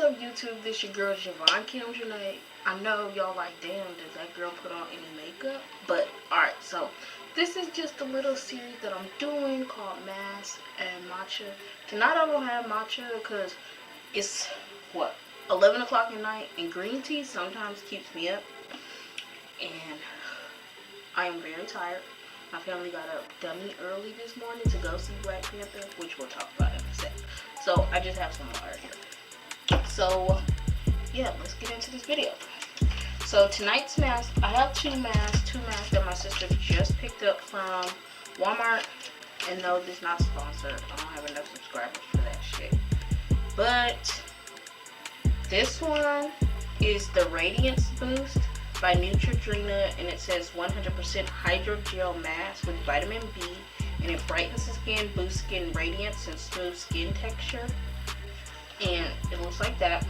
up, YouTube? This your girl Javon Kim Janae. I know y'all like, damn, does that girl put on any makeup? But alright, so this is just a little series that I'm doing called Mass and Matcha. Tonight I don't have matcha because it's what, 11 o'clock at night, and green tea sometimes keeps me up, and I am very tired. My family got up dummy early this morning to go see Black Panther, which we'll talk about in a sec. So I just have some water here. So yeah, let's get into this video. So tonight's mask, I have two masks that my sister just picked up from Walmart. And no, this is not sponsored. I don't have enough subscribers for that shit. But this one is the Radiance Boost by Neutrogena, and it says 100% hydrogel mask with vitamin B, and it brightens the skin, boosts skin radiance, and smooth skin texture. And it looks like that.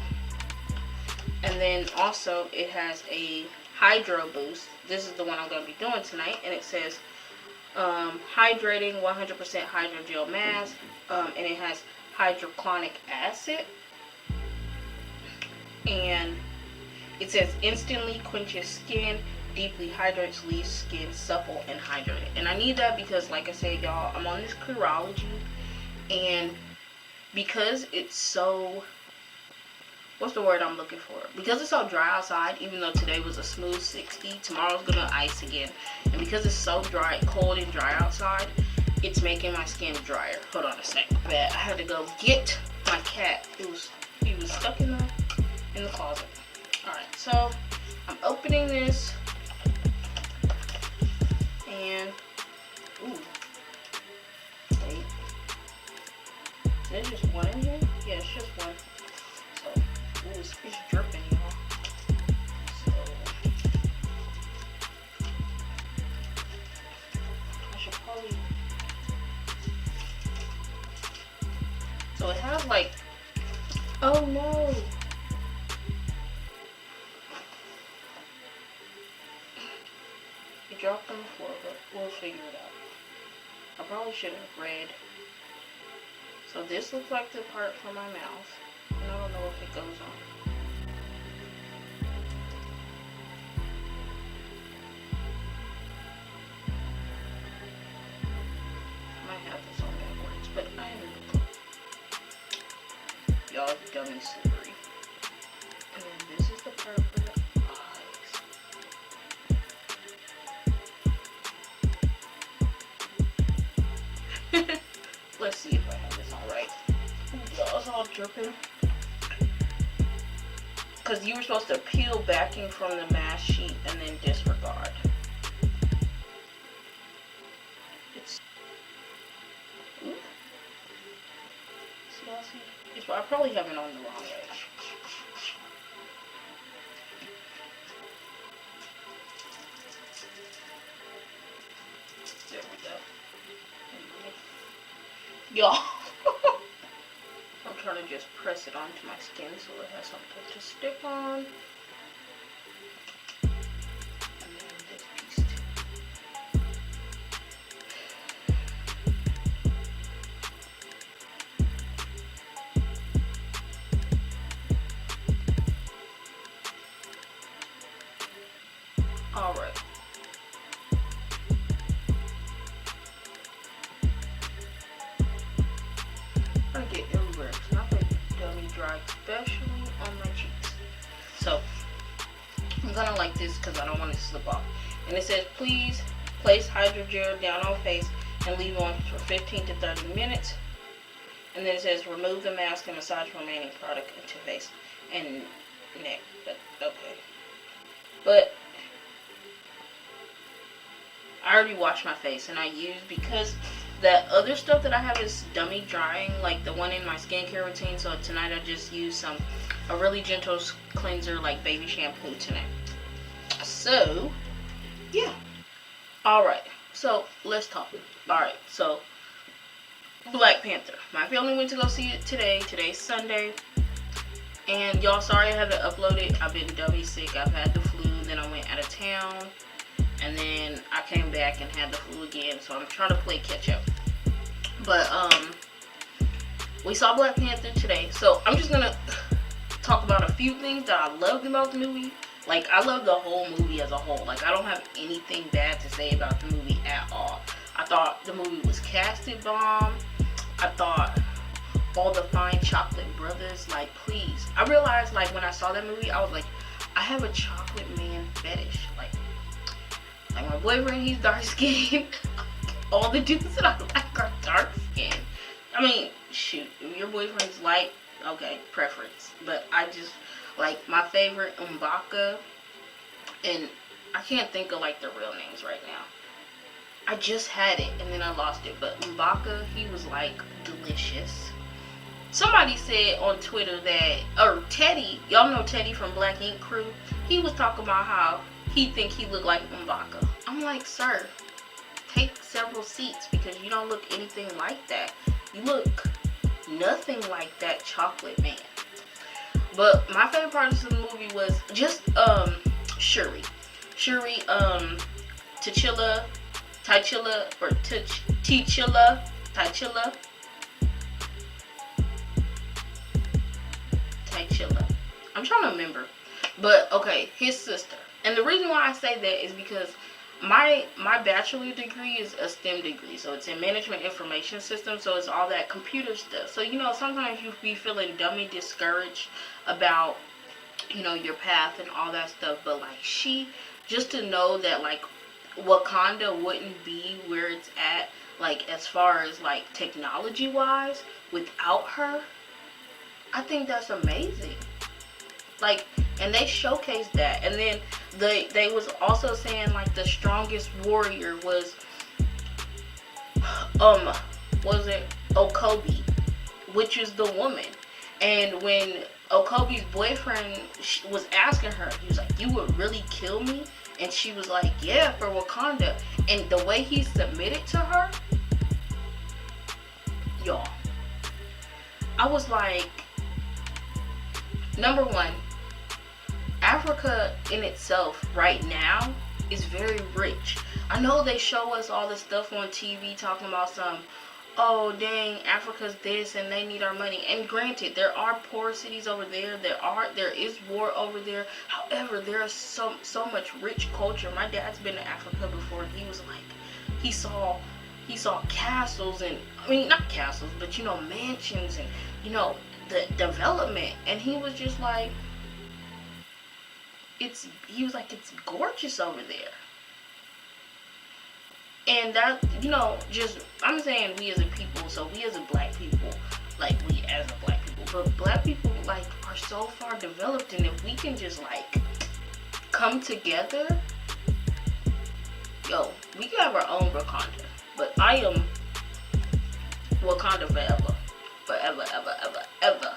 And then also it has a Hydro Boost. This is the one I'm going to be doing tonight, and it says hydrating 100% hydrogel mask, and it has hydrochloric acid, and it says instantly quenches skin, deeply hydrates, leaves skin supple and hydrated. And I need that because, like I said, y'all, I'm on this Curology, and because it's so, what's the word I'm looking for? Because it's so dry outside, even though today was a smooth 60, tomorrow's gonna ice again. And because it's so dry, cold and dry outside, it's making my skin drier. Hold on a sec. I had to go get my cat. He was stuck in the closet. Alright, so I'm opening this, and ooh, wait, is there just one in here? Yeah, it's just one. So, ooh, it's dripping, y'all. So, I should probably, so it has like, oh no. Dropped on the floor, but we'll figure it out. I probably should have read. So this looks like the part for my mouth, and I don't know if it goes on. I might have this on backwards, but I haven't. Y'all dummy slippery. And then this is the part for the let's see if I have this all right. Y'all, it's all dripping. Because you were supposed to peel backing from the mask sheet and then disregard. It's, ooh. See, y'all see? It's, I probably have it on the wrong way. There we go. Y'all, I'm trying to just press it onto my skin so it has something to stick on. And then this piece too. Alright. Get everywhere. It's not like dummy dry, especially on my cheeks. So I'm gonna like this because I don't want it to slip off. And it says, please place hydrogel down on face and leave on for 15 to 30 minutes. And then it says remove the mask and massage remaining product into face and neck. But okay. But I already washed my face, and I used, because that other stuff that I have is dummy drying, like the one in my skincare routine. So tonight I just used a really gentle cleanser like baby shampoo tonight. So yeah. Alright, so let's talk. Alright, so Black Panther. My family went to go see it today. Today's Sunday. And y'all, sorry I haven't uploaded. I've been dummy sick. I've had the flu. Then I went out of town. And then I came back and had the flu again. So I'm trying to play catch up. But we saw Black Panther today. So I'm just gonna talk about a few things that I loved about the movie. Like, I love the whole movie as a whole. Like, I don't have anything bad to say about the movie at all. I thought the movie was casted bomb. I thought all the fine chocolate brothers, like, please. I realized, like, when I saw that movie, I was like, I have a chocolate man fetish. Like my boyfriend, he's dark skinned. All the dudes that I like are dark skinned. I mean, shoot, if your boyfriend's light, okay, preference. But I just, like, my favorite, M'Baka, and I can't think of, like, the real names right now. I just had it, and then I lost it. But M'Baka, he was, like, delicious. Somebody said on Twitter that, or Teddy, y'all know Teddy from Black Ink Crew, he was talking about how he think he looked like M'Baka. I'm like, sir, take several seats because you don't look anything like that. You look nothing like that chocolate man. But my favorite part of the movie was just Shuri, T'Challa, or T'Challa. I'm trying to remember. But okay, his sister. And the reason why I say that is because my bachelor degree is a STEM degree. So it's in management information systems. So it's all that computer stuff. So, you know, sometimes you be feeling dummy discouraged about, you know, your path and all that stuff. But like, just to know that like Wakanda wouldn't be where it's at, like as far as like technology wise, without her, I think that's amazing. Like, and they showcased that. And then they was also saying like the strongest warrior was it Okobi, which is the woman. And when Okobi's boyfriend was asking her, he was like, you would really kill me? And she was like, yeah, for Wakanda. And the way he submitted to her, y'all, I was like, number one, Africa in itself right now is very rich. I know they show us all this stuff on TV talking about some, oh dang, Africa's this and they need our money. And granted, there are poor cities over there. There is war over there. However, there is so much rich culture. My dad's been to Africa before, and he was like, he saw castles, and I mean not castles, but you know, mansions, and you know, the development. And he was just like, it's gorgeous over there. And that, you know, just, I'm saying we as a people, so we as a black people, like we as a black people, but black people like are so far developed, and if we can just like come together, yo, we can have our own Wakanda. But I am Wakanda forever, forever, ever, ever, ever.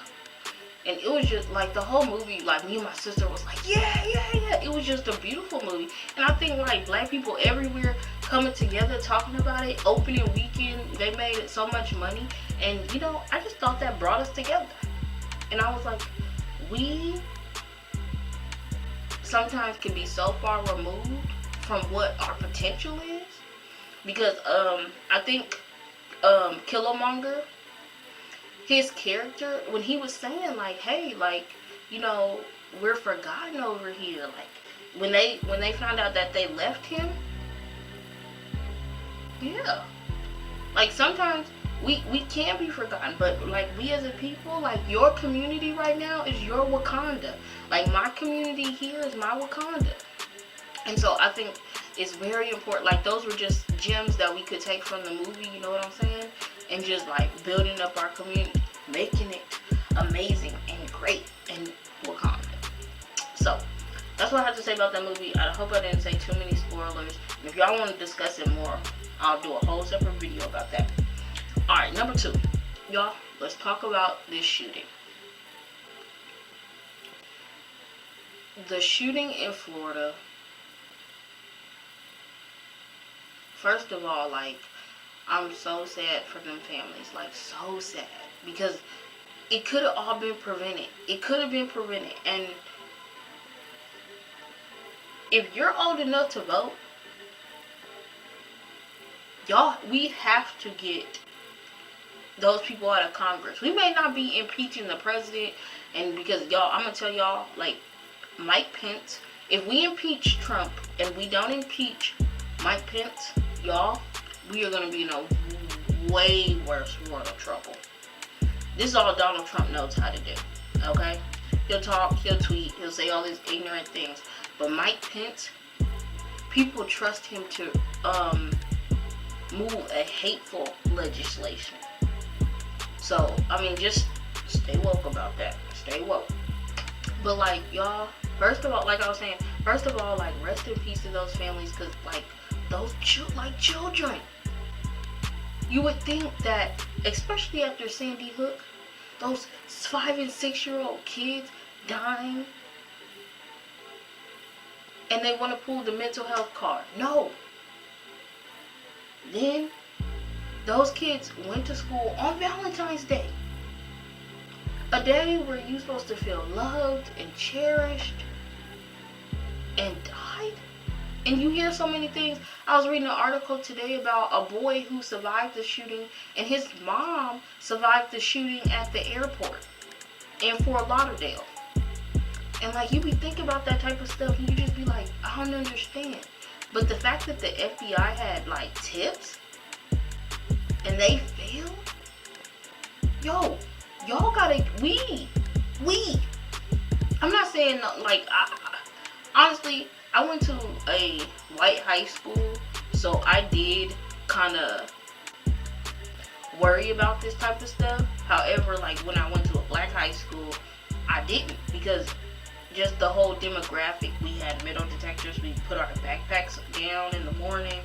And it was just like the whole movie, like me and my sister was like, yeah. It was just a beautiful movie. And I think like black people everywhere coming together, talking about it, opening weekend, they made it so much money. And you know, I just thought that brought us together. And I was like, we sometimes can be so far removed from what our potential is. Because I think Killmonger, his character, when he was saying like, hey, like, you know, we're forgotten over here, like when they found out that they left him, yeah, like sometimes we can be forgotten, but like we as a people, like your community right now is your Wakanda. Like my community here is my Wakanda. And so I think it's very important, like those were just gems that we could take from the movie, you know what I'm saying? And just like building up our community, making it amazing and great in Wakanda. So that's what I have to say about that movie. I hope I didn't say too many spoilers. And if y'all want to discuss it more, I'll do a whole separate video about that. Alright, number 2. Y'all, let's talk about this shooting. The shooting in Florida. First of all, like, I'm so sad for them families. Like, so sad. Because it could have all been prevented. It could have been prevented. And if you're old enough to vote, y'all, we have to get those people out of Congress. We may not be impeaching the president, and because y'all, I'm gonna tell y'all, like Mike Pence, if we impeach Trump and we don't impeach Mike Pence, y'all, we are gonna be in a way worse world of trouble. This is all Donald Trump knows how to do. Okay, he'll talk, he'll tweet, he'll say all these ignorant things, but Mike Pence, people trust him to move a hateful legislation. So, I mean, just stay woke about that. Stay woke. But, like, y'all, first of all, like I was saying, first of all, like, rest in peace to those families, because, like, those children. You would think that, especially after Sandy Hook, those 5 and 6 year old kids dying, and they want to pull the mental health card. No. Then, those kids went to school on Valentine's Day. A day where you're supposed to feel loved and cherished, and died. And you hear so many things. I was reading an article today about a boy who survived the shooting, and his mom survived the shooting at the airport in Fort Lauderdale. And like, you be thinking about that type of stuff, and you just be like, I don't understand. But the fact that the FBI had like tips, and they failed, yo, y'all gotta, we. I'm not saying like, honestly, I went to a white high school, so I did kind of worry about this type of stuff. However, like when I went to a black high school, I didn't, because just the whole demographic. We had metal detectors. We put our backpacks down in the morning.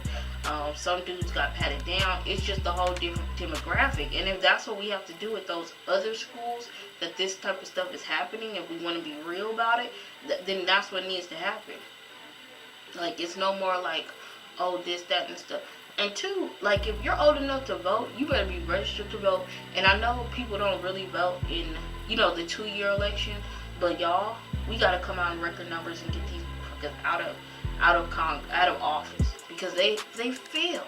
Some dudes got patted down. It's just the whole different demographic. And if that's what we have to do with those other schools, that this type of stuff is happening, and we want to be real about it, then that's what needs to happen. Like, it's no more like, oh, this, that, and stuff. And two, like, if you're old enough to vote, you better be registered to vote. And I know people don't really vote in, the 2-year election, but y'all, we gotta come out in record numbers and get these fuckers out of office, because they failed.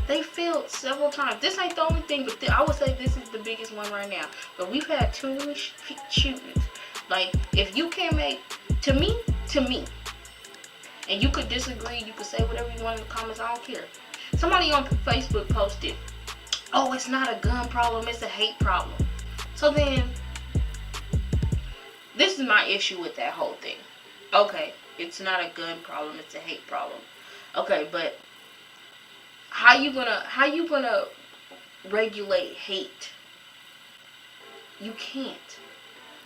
They failed several times. This ain't the only thing, but I would say this is the biggest one right now. But we've had too many shootings. Like, if you can't make, to me, and you could disagree, you could say whatever you want in the comments, I don't care. Somebody on Facebook posted, oh, it's not a gun problem, it's a hate problem. So then, this is my issue with that whole thing. Okay, it's not a gun problem, it's a hate problem. Okay, but how you gonna regulate hate? You can't.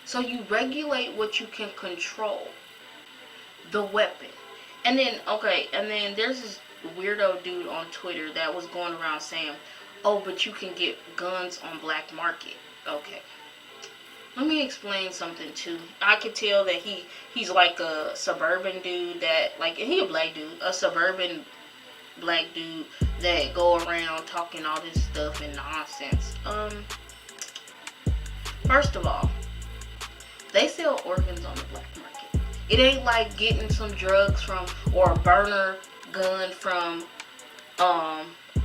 So you regulate what you can control. The weapon. And then there's this weirdo dude on Twitter that was going around saying, oh, but you can get guns on black market. Okay. Let me explain something too. I could tell that he's like a suburban dude that, like, he a black dude, a suburban black dude that go around talking all this stuff and nonsense. First of all, they sell organs on the black market. It ain't like getting some drugs from, or a burner gun from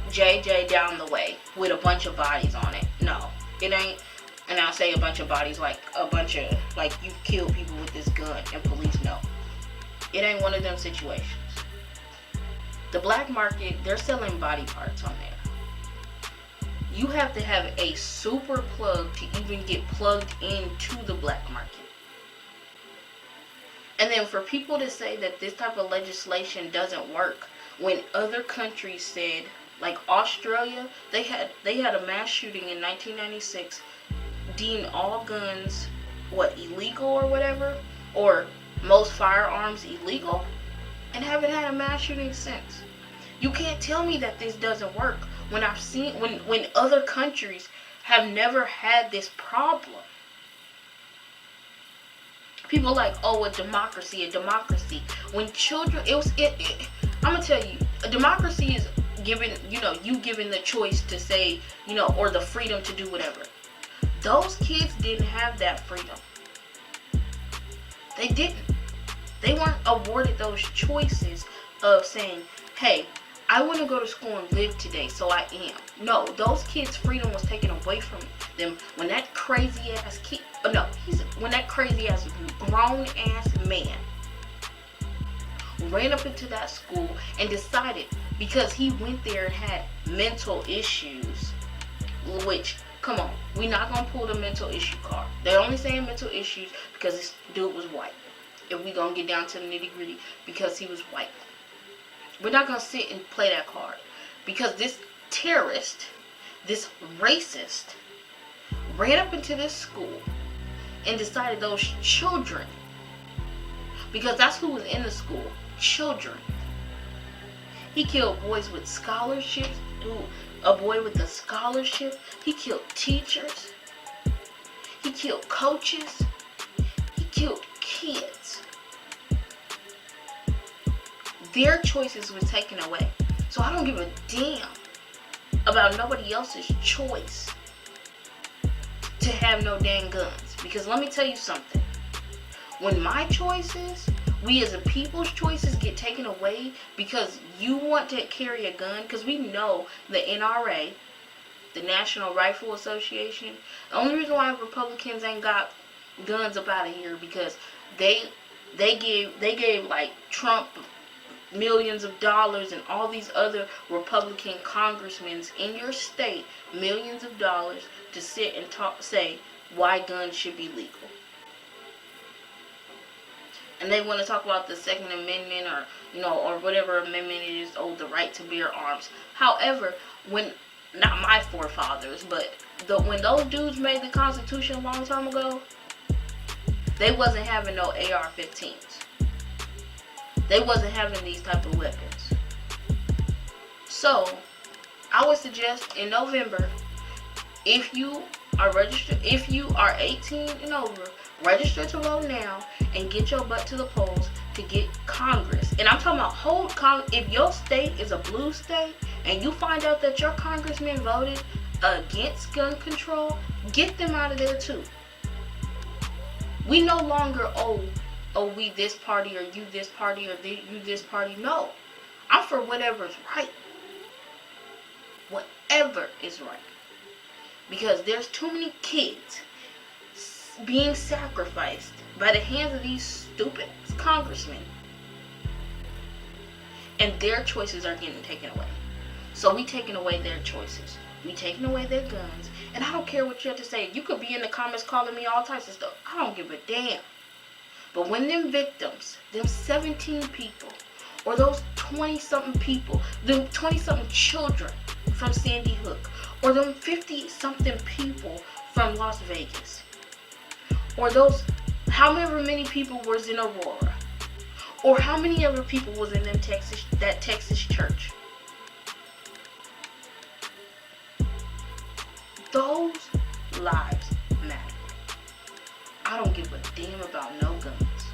JJ down the way with a bunch of bodies on it. No, it ain't. And I'll say a bunch of bodies, like a bunch of, like, you kill people with this gun and police know. It ain't one of them situations. The black market, they're selling body parts on there. You have to have a super plug to even get plugged into the black market. And then for people to say that this type of legislation doesn't work, when other countries said, like Australia, they had a mass shooting in 1996, deemed all guns, illegal or whatever, or most firearms illegal, and haven't had a mass shooting since. You can't tell me that this doesn't work when I've seen, when other countries have never had this problem. People like, oh, a democracy. When children, I'm gonna tell you, a democracy is given, you given the choice to say, or the freedom to do whatever. Those kids didn't have that freedom. They didn't. They weren't awarded those choices of saying, hey, I want to go to school and live today, so I am. No, those kids' freedom was taken away from them when that crazy ass kid, when that crazy ass grown ass man ran up into that school and decided, because he went there and had mental issues, which, come on, we not gonna pull the mental issue card. They're only saying mental issues because this dude was white. If we gonna get down to the nitty gritty, because he was white. We're not gonna sit and play that card, because this terrorist, this racist, ran up into this school and decided those children, because that's who was in the school, children. He killed boys with scholarships. A boy with a scholarship. He killed teachers. He killed coaches. He killed kids. Their choices were taken away. So I don't give a damn about nobody else's choice to have no dang guns. Because let me tell you something. When my choices, we as a people's choices, get taken away because you want to carry a gun, because we know the NRA, the National Rifle Association, the only reason why Republicans ain't got guns up out of here, because they gave like Trump millions of dollars and all these other Republican congressmen in your state millions of dollars to sit and say why guns should be legal. And they want to talk about the Second Amendment, or whatever amendment it is, the right to bear arms. However, when, not my forefathers, but when those dudes made the Constitution a long time ago, they wasn't having no AR-15s. They wasn't having these type of weapons. So, I would suggest in November, if you are registered, if you are 18 and over, register to vote now and get your butt to the polls to get Congress. And I'm talking about whole Congress. If your state is a blue state and you find out that your congressman voted against gun control, get them out of there too. We no longer, we this party or you this party or you this party. No. I'm for whatever's right. Whatever is right. Because there's too many kids being sacrificed by the hands of these stupid congressmen. And their choices are getting taken away. So we taking away their choices. We taking away their guns. And I don't care what you have to say. You could be in the comments calling me all types of stuff. I don't give a damn. But when them victims, them 17 people, or those 20-something people, them 20-something children from Sandy Hook, or them 50-something people from Las Vegas, or those, however many people was in Aurora, or how many other people was in that Texas church. Those lives matter. I don't give a damn about no guns.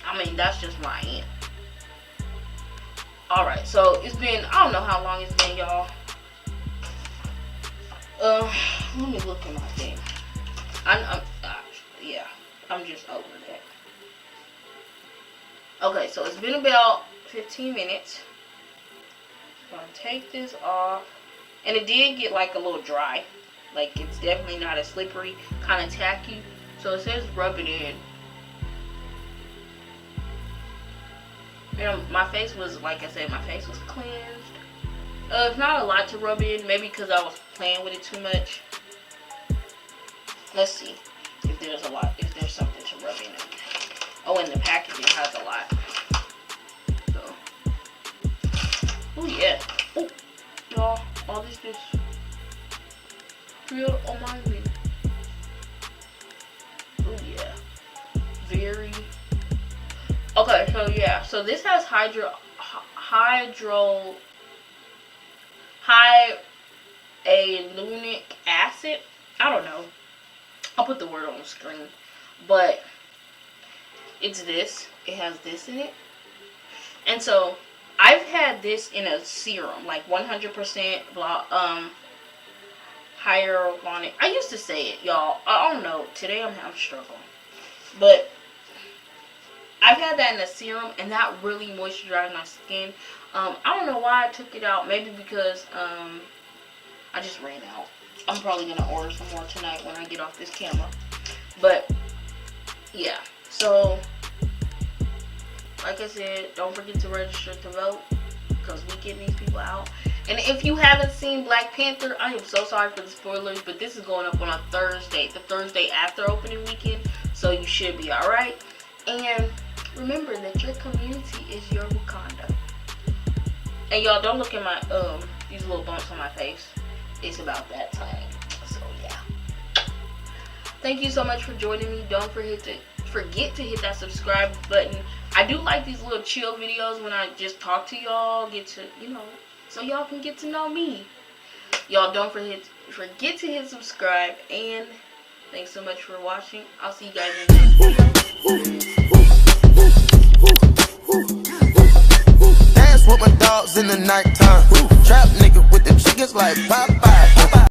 I mean, that's just where I am. Alright, so it's been, I don't know how long it's been, y'all. Let me look at my thing. I'm just over that. Okay, so it's been about 15 minutes. I'm gonna take this off. And it did get like a little dry. Like, it's definitely not as slippery, kind of tacky. So it says rub it in. And my face was, like I said, my face was cleansed. It's not a lot to rub in, maybe because I was playing with it too much. Let's see if there's a lot, if there's something to rub in. Oh, and the packaging has a lot. So, oh yeah. Oh, y'all, all this just real on my lid. Oh yeah, very. Okay, so yeah, so this has hyaluronic acid. I don't know. I'll put the word on the screen. But it's this. It has this in it. And so I've had this in a serum, like 100% hyaluronic. I used to say it, y'all. I don't know. Today I'm struggling. But I've had that in a serum, and that really moisturized my skin. I don't know why I took it out. Maybe because I just ran out. I'm probably gonna order some more tonight when I get off this camera. But yeah, so like I said, don't forget to register to vote, because we getting these people out. And if you haven't seen Black Panther, I am so sorry for the spoilers, but this is going up on a Thursday, the Thursday after opening weekend, so you should be alright. And remember that your community is your Wakanda. And y'all, don't look at my these little bumps on my face. It's about that time. So yeah. Thank you so much for joining me. Don't forget to hit that subscribe button. I do like these little chill videos when I just talk to y'all, get to, you know, so y'all can get to know me. Y'all don't forget to hit subscribe, and thanks so much for watching. I'll see you guys in the next video. Dance with my dogs in the nighttime. Trap nigga with the chickens like pie.